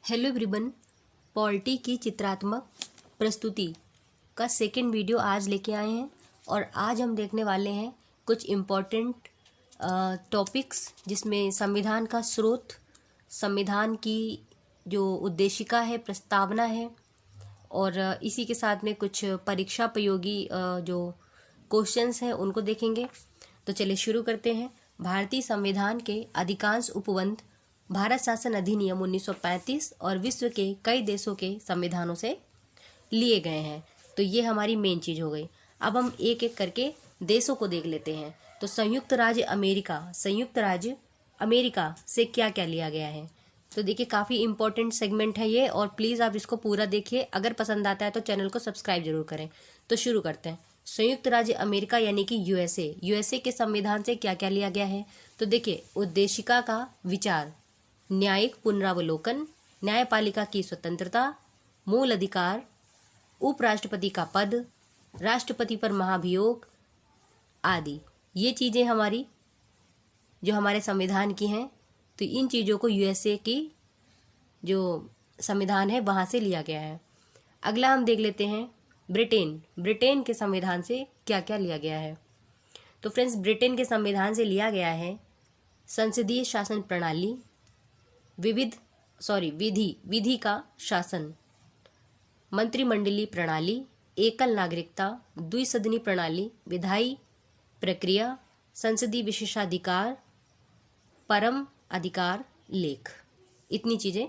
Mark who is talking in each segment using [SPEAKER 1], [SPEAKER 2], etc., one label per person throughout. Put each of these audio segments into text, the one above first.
[SPEAKER 1] Hello everyone, polity की चित्रात्मक प्रस्तुति का सेकंड वीडियो आज लेके आए हैं और आज हम देखने वाले हैं कुछ इम्पोर्टेंट टॉपिक्स जिसमें संविधान का स्रोत, संविधान की जो उद्देशिका है, प्रस्तावना है और इसी के साथ में कुछ परीक्षा उपयोगी जो क्वेश्चंस हैं उनको देखेंगे। तो चलिए शुरू करते हैं। भारतीय संविधान के अधिकांश उपबंध भारत शासन अधिनियम 1935 और विश्व के कई देशों के संविधानों से लिए गए हैं। तो ये हमारी मेन चीज़ हो गई। अब हम एक एक करके देशों को देख लेते हैं। तो संयुक्त राज्य अमेरिका से क्या क्या लिया गया है। तो देखिए काफ़ी इंपॉर्टेंट सेगमेंट है ये और प्लीज़ आप इसको पूरा देखिए। अगर पसंद आता है तो चैनल को सब्सक्राइब जरूर करें। तो शुरू करते हैं। संयुक्त राज्य अमेरिका यानी कि यूएसए के संविधान से क्या क्या लिया गया है। तो देखिए उद्देशिका का विचार, न्यायिक पुनरावलोकन, न्यायपालिका की स्वतंत्रता, मूल अधिकार, उपराष्ट्रपति का पद, राष्ट्रपति पर महाभियोग आदि ये चीज़ें हमारी जो हमारे संविधान की हैं। तो इन चीज़ों को यूएसए की जो संविधान है वहाँ से लिया गया है। अगला हम देख लेते हैं ब्रिटेन के संविधान से क्या क्या लिया गया है। तो फ्रेंड्स, ब्रिटेन के संविधान से लिया गया है संसदीय शासन प्रणाली, विधि का शासन, मंत्रिमंडलीय प्रणाली, एकल नागरिकता, द्विसदनी प्रणाली, विधायी प्रक्रिया, संसदीय विशेषाधिकार, परम अधिकार लेख। इतनी चीज़ें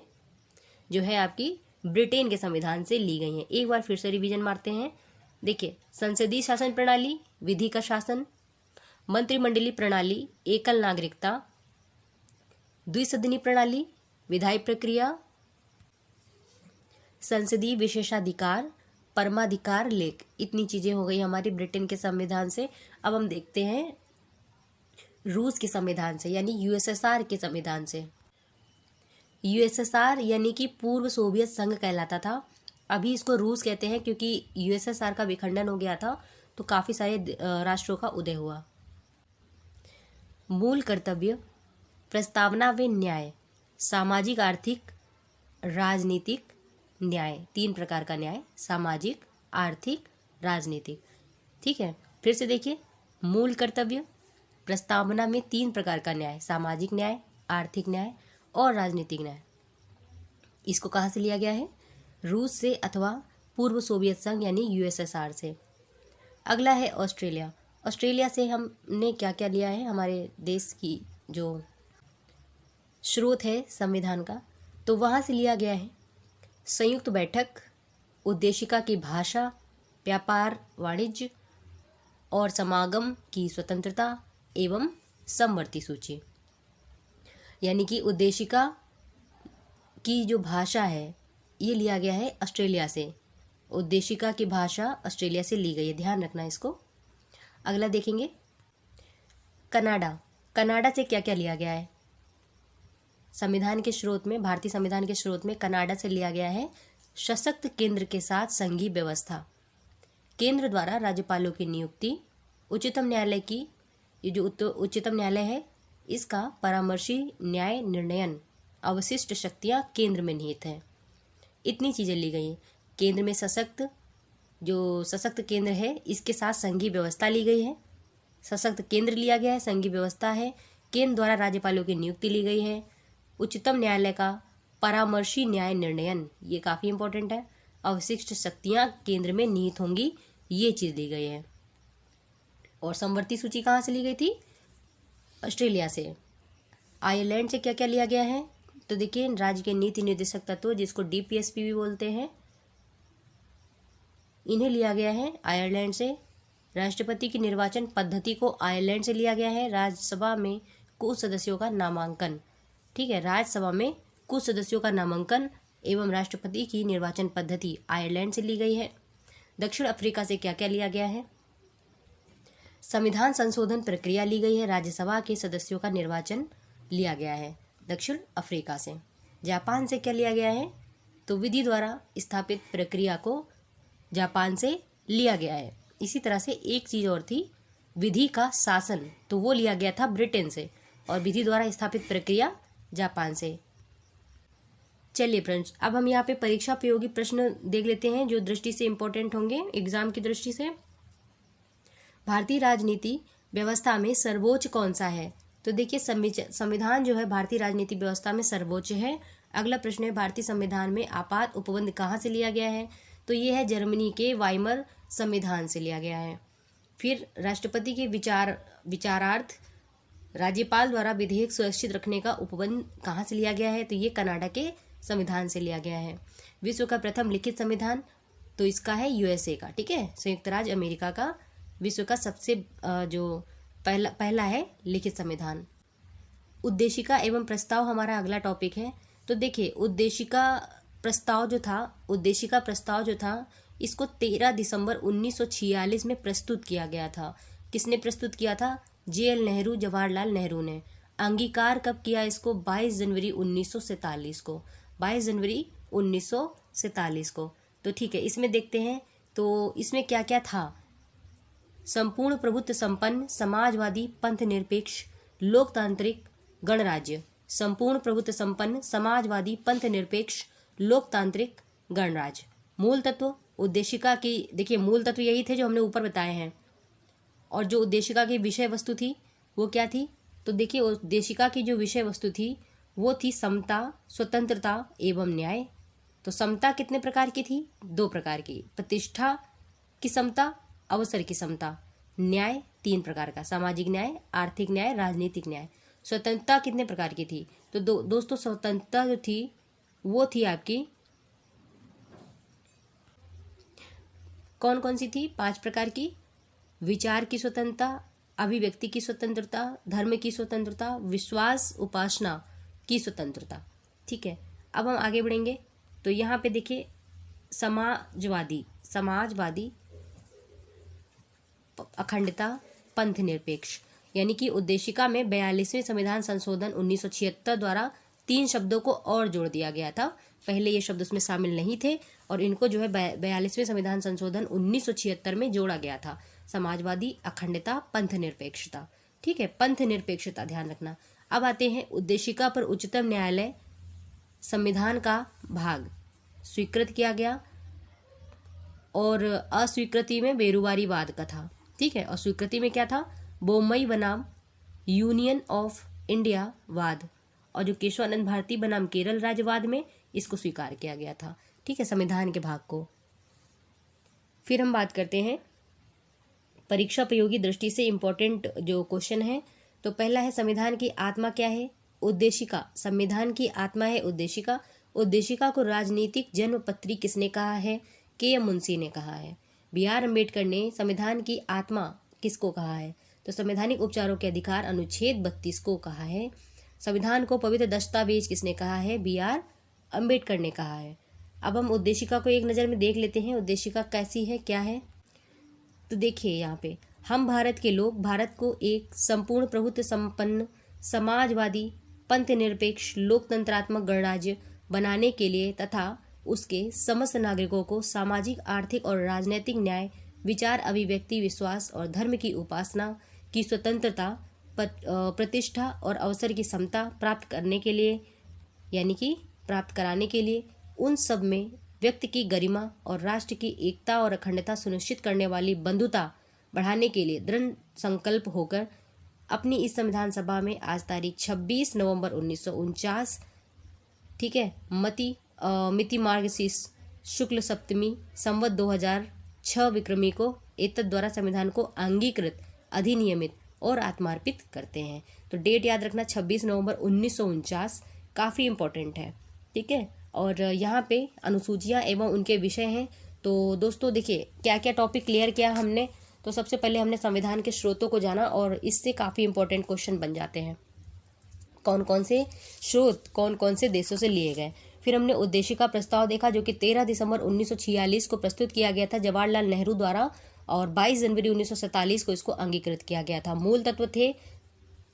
[SPEAKER 1] जो है आपकी ब्रिटेन के संविधान से ली गई हैं। एक बार फिर से रिवीजन मारते हैं। देखिए, संसदीय शासन प्रणाली, विधि का शासन, मंत्रिमंडलीय प्रणाली, एकल नागरिकता, द्विसदनी प्रणाली, विधायी प्रक्रिया, संसदीय विशेषाधिकार, परमाधिकार लेख। इतनी चीजें हो गई हमारी ब्रिटेन के संविधान से। अब हम देखते हैं रूस के संविधान से यानी यूएसएसआर के संविधान से। यूएसएसआर यानी कि पूर्व सोवियत संघ कहलाता था। अभी इसको रूस कहते हैं क्योंकि यूएसएसआर का विखंडन हो गया था तो काफी सारे राष्ट्रों का उदय हुआ। मूल कर्तव्य, प्रस्तावना व न्याय, सामाजिक, आर्थिक, राजनीतिक न्याय। 3 प्रकार का न्याय, सामाजिक, आर्थिक, राजनीतिक। ठीक है, फिर से देखिए, मूल कर्तव्य, प्रस्तावना में 3 प्रकार का न्याय, सामाजिक न्याय, आर्थिक न्याय और राजनीतिक न्याय। इसको कहाँ से लिया गया है? रूस से अथवा पूर्व सोवियत संघ यानी यूएसएसआर से। अगला है ऑस्ट्रेलिया। ऑस्ट्रेलिया से हमने क्या क्या लिया है, हमारे देश की जो स्रोत है संविधान का, तो वहाँ से लिया गया है संयुक्त बैठक, उद्देशिका की भाषा, व्यापार वाणिज्य और समागम की स्वतंत्रता एवं समवर्ती सूची। यानी कि उद्देशिका की जो भाषा है ये लिया गया है ऑस्ट्रेलिया से। उद्देशिका की भाषा ऑस्ट्रेलिया से ली गई है, ध्यान रखना इसको। अगला देखेंगे कनाडा से क्या क्या लिया गया है। संविधान के स्रोत में, भारतीय संविधान के स्रोत में कनाडा से लिया गया है सशक्त केंद्र के साथ संघीय व्यवस्था, केंद्र द्वारा राज्यपालों की नियुक्ति, उच्चतम न्यायालय की, ये जो उच्चतम न्यायालय है इसका परामर्शी न्याय निर्णयन, अवशिष्ट शक्तियां केंद्र में निहित है। इतनी चीजें ली गई हैं। केंद्र में सशक्त केंद्र है इसके साथ संघीय व्यवस्था ली गई है। सशक्त केंद्र लिया गया है, संघीय व्यवस्था है, केंद्र द्वारा राज्यपालों की नियुक्ति ली गई है, उच्चतम न्यायालय का परामर्शी न्याय निर्णयन, ये काफी इंपॉर्टेंट है, अवशिष्ट शक्तियां केंद्र में निहित होंगी, ये चीज दी गई है। और समवर्ती सूची कहाँ से ली गई थी? ऑस्ट्रेलिया से। आयरलैंड से क्या क्या लिया गया है? तो देखिए, राज्य के नीति निर्देशक तत्व जिसको डीपीएसपी भी बोलते हैं, इन्हें लिया गया है आयरलैंड से। राष्ट्रपति की निर्वाचन पद्धति को आयरलैंड से लिया गया है। राज्यसभा में कुछ सदस्यों का नामांकन, ठीक है, राज्यसभा में कुछ सदस्यों का नामांकन एवं राष्ट्रपति की निर्वाचन पद्धति आयरलैंड से ली गई है। दक्षिण अफ्रीका से क्या क्या लिया गया है? संविधान संशोधन प्रक्रिया ली गई है, राज्यसभा के सदस्यों का निर्वाचन लिया गया है दक्षिण अफ्रीका से। जापान से क्या लिया गया है? तो विधि द्वारा स्थापित प्रक्रिया को जापान से लिया गया है। इसी तरह से एक चीज और थी, विधि का शासन, तो वो लिया गया था ब्रिटेन से और विधि द्वारा स्थापित प्रक्रिया जापान से। चलिए फ्रेंड्स, अब हम यहाँ पे परीक्षा उपयोगी प्रश्न देख लेते हैं जो दृष्टि से इंपॉर्टेंट होंगे एग्जाम की दृष्टि से। भारतीय राजनीति व्यवस्था में सर्वोच्च कौन सा है? तो देखिए संविधान जो है भारतीय राजनीतिक व्यवस्था में सर्वोच्च है। अगला प्रश्न है भारतीय संविधान में आपात उपबंध कहाँ से लिया गया है? तो ये है जर्मनी के वाइमर संविधान से लिया गया है। फिर राष्ट्रपति के विचारार्थ राज्यपाल द्वारा विधेयक सुरक्षित रखने का उपबंध कहाँ से लिया गया है? तो ये कनाडा के संविधान से लिया गया है। विश्व का प्रथम लिखित संविधान, तो इसका है यूएसए का, ठीक है, संयुक्त राज्य अमेरिका का विश्व का सबसे जो पहला है लिखित संविधान। उद्देशिका एवं प्रस्ताव हमारा अगला टॉपिक है। तो देखिए उद्देशिका प्रस्ताव जो था इसको 13 दिसंबर 1946 में प्रस्तुत किया गया था। किसने प्रस्तुत किया था? JL नेहरू, जवाहरलाल नेहरू ने। अंगीकार कब किया इसको? 22 जनवरी 1947 को, 22 जनवरी 1947 को। तो ठीक है, इसमें देखते हैं तो इसमें क्या क्या था। संपूर्ण प्रभुत्व संपन्न समाजवादी पंथ निरपेक्ष लोकतांत्रिक गणराज्य, संपूर्ण प्रभुत्व संपन्न समाजवादी पंथ निरपेक्ष लोकतांत्रिक गणराज्य। मूल तत्व उद्देशिका की, देखिए मूल तत्व यही थे जो हमने ऊपर बताए हैं। और जो उद्देशिका की विषय वस्तु थी वो क्या थी? तो देखिए उद्देशिका की जो विषय वस्तु थी वो थी समता, स्वतंत्रता एवं न्याय। तो समता कितने प्रकार की थी? 2 प्रकार की, प्रतिष्ठा की समता, अवसर की समता। न्याय 3 प्रकार का, सामाजिक न्याय, आर्थिक न्याय, राजनीतिक न्याय। स्वतंत्रता कितने प्रकार की थी? तो दोस्तों स्वतंत्रता जो थी वो थी आपकी कौन कौन सी थी? 5 प्रकार की। विचार की स्वतंत्रता, अभिव्यक्ति की स्वतंत्रता, धर्म की स्वतंत्रता, विश्वास उपासना की स्वतंत्रता। ठीक है, अब हम आगे बढ़ेंगे। तो यहाँ पे देखिए समाजवादी अखंडता पंथ निरपेक्ष, यानी कि उद्देशिका में 42वें संविधान संशोधन 1976 द्वारा 3 शब्दों को और जोड़ दिया गया था। पहले ये शब्द उसमें शामिल नहीं थे और इनको जो है 42वें संविधान संशोधन 1976 में जोड़ा गया था। समाजवादी अखंडता पंथ निरपेक्षता, ठीक है, पंथ निरपेक्षता ध्यान रखना। अब आते हैं उद्देशिका पर उच्चतम न्यायालय संविधान का भाग स्वीकृत किया गया और अस्वीकृति में बेरुवारीवाद का था। ठीक है, और स्वीकृति में क्या था? बोम्मई बनाम यूनियन ऑफ इंडिया वाद, और जो केशवानंद भारती बनाम केरल राज्यवाद में इसको स्वीकार किया गया था। ठीक है, संविधान के भाग को। फिर हम बात करते हैं परीक्षा प्रयोगी दृष्टि से इम्पोर्टेंट जो क्वेश्चन है। तो पहला है संविधान की आत्मा क्या है? उद्देशिका। संविधान की आत्मा है उद्देशिका। उद्देशिका को राजनीतिक जन्मपत्री किसने कहा है? KM मुंशी ने कहा है। BR अम्बेडकर ने संविधान की आत्मा किसको कहा है? तो संवैधानिक उपचारों के अधिकार अनुच्छेद 32 को कहा है। संविधान को पवित्र दस्तावेज किसने कहा है? BR अम्बेडकर ने कहा है। अब हम उद्देशिका को एक नज़र में देख लेते हैं, उद्देशिका कैसी है, क्या है। तो देखिए यहाँ पे हम भारत के लोग भारत को एक संपूर्ण प्रभुत्व संपन्न समाजवादी पंथ निरपेक्ष लोकतंत्रात्मक गणराज्य बनाने के लिए तथा उसके समस्त नागरिकों को सामाजिक, आर्थिक और राजनीतिक न्याय, विचार, अभिव्यक्ति, विश्वास और धर्म की उपासना की स्वतंत्रता, प्रतिष्ठा और अवसर की समता प्राप्त करने के लिए, यानी कि प्राप्त कराने के लिए, उन सब में व्यक्ति की गरिमा और राष्ट्र की एकता और अखंडता सुनिश्चित करने वाली बंधुता बढ़ाने के लिए दृढ़ संकल्प होकर अपनी इस संविधान सभा में आज तारीख 26 नवंबर 1949, ठीक है, मिति मार्गशीर्ष शुक्ल सप्तमी संवत 2006 विक्रमी को एतद द्वारा संविधान को अंगीकृत, अधिनियमित और आत्मार्पित करते हैं। तो डेट याद रखना 26 नवंबर 1949, काफ़ी इम्पोर्टेंट है। ठीक है, और यहाँ पे अनुसूचियाँ एवं उनके विषय हैं। तो दोस्तों देखिए क्या क्या टॉपिक क्लियर किया हमने। तो सबसे पहले हमने संविधान के स्रोतों को जाना और इससे काफ़ी इंपॉर्टेंट क्वेश्चन बन जाते हैं, कौन कौन से स्रोत कौन कौन से देशों से लिए गए। फिर हमने उद्देशिका प्रस्ताव देखा जो कि 13 दिसंबर 1946 को प्रस्तुत किया गया था जवाहरलाल नेहरू द्वारा और 22 जनवरी 1947 को इसको अंगीकृत किया गया था। मूल तत्व थे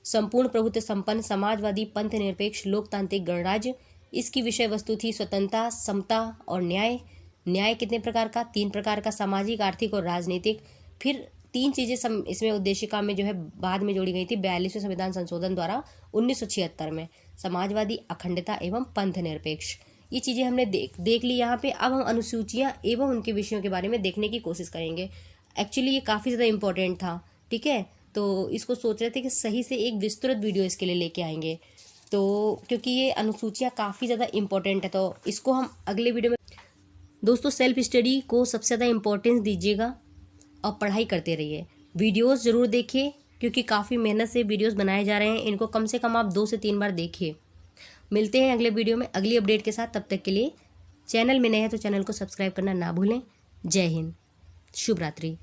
[SPEAKER 1] संपूर्ण प्रभुत्व संपन्न समाजवादी पंथ निरपेक्ष लोकतांत्रिक गणराज्य। इसकी विषय वस्तु थी स्वतंत्रता, समता और न्याय। न्याय कितने प्रकार का? 3 प्रकार का, सामाजिक, आर्थिक और राजनीतिक। फिर 3 चीज़ें इसमें उद्देशिका में जो है बाद में जोड़ी गई थी 42वें संविधान संशोधन द्वारा 1976 में, समाजवादी, अखंडता एवं पंथ निरपेक्ष। ये चीज़ें हमने देख ली यहाँ पे। अब हम अनुसूचियाँ एवं उनके विषयों के बारे में देखने की कोशिश करेंगे। एक्चुअली ये काफ़ी ज़्यादा इम्पोर्टेंट था, ठीक है। तो इसको सोच रहे थे कि सही से एक विस्तृत वीडियो इसके लिए लेके आएंगे, तो क्योंकि ये अनुसूचियाँ काफ़ी ज़्यादा इम्पोर्टेंट है, तो इसको हम अगले वीडियो में। दोस्तों, सेल्फ स्टडी को सबसे ज़्यादा इम्पोर्टेंस दीजिएगा और पढ़ाई करते रहिए। वीडियोस ज़रूर देखिए, क्योंकि काफ़ी मेहनत से वीडियोस बनाए जा रहे हैं। इनको कम से कम आप 2 से 3 बार देखिए। मिलते हैं अगले वीडियो में अगली अपडेट के साथ। तब तक के लिए चैनल में नए हैं तो चैनल को सब्सक्राइब करना ना भूलें। जय हिंद, शुभ रात्रि।